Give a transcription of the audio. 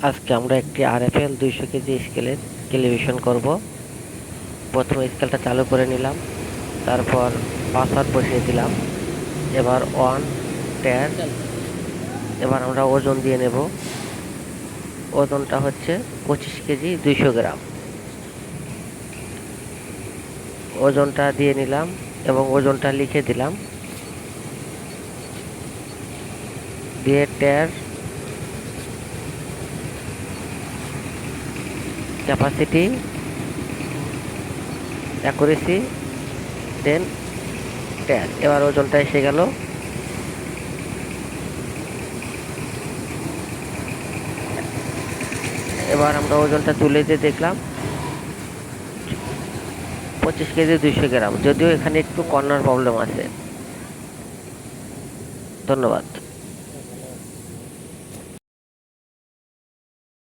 আজকে আমরা একটি আরএফএল 200 কেজি স্কেলের ক্যালিব্রেশন করব। প্রথমে স্কেলটা চালু করে নিলাম, তারপর পাসওয়ার্ড বসিয়ে দিলাম। এবার 1 10। এবার আমরা ওজন দিয়ে নেব। ওজনটা হচ্ছে 25 কেজি 200 গ্রাম। ওজনটা দিয়ে নিলাম এবং ওজনটা লিখে দিলাম, দিয়ে ট্যার ক্যাপাসিটি অ্যাকুরেসি দেন ট্যার। এবার ওজনটা এসে গেল। এবার আমরা ওজনটা তুলে দিয়ে দেখলাম 25 কেজি 200 গ্রাম, যদিও এখানে একটু কর্নার প্রবলেম আছে। ধন্যবাদ।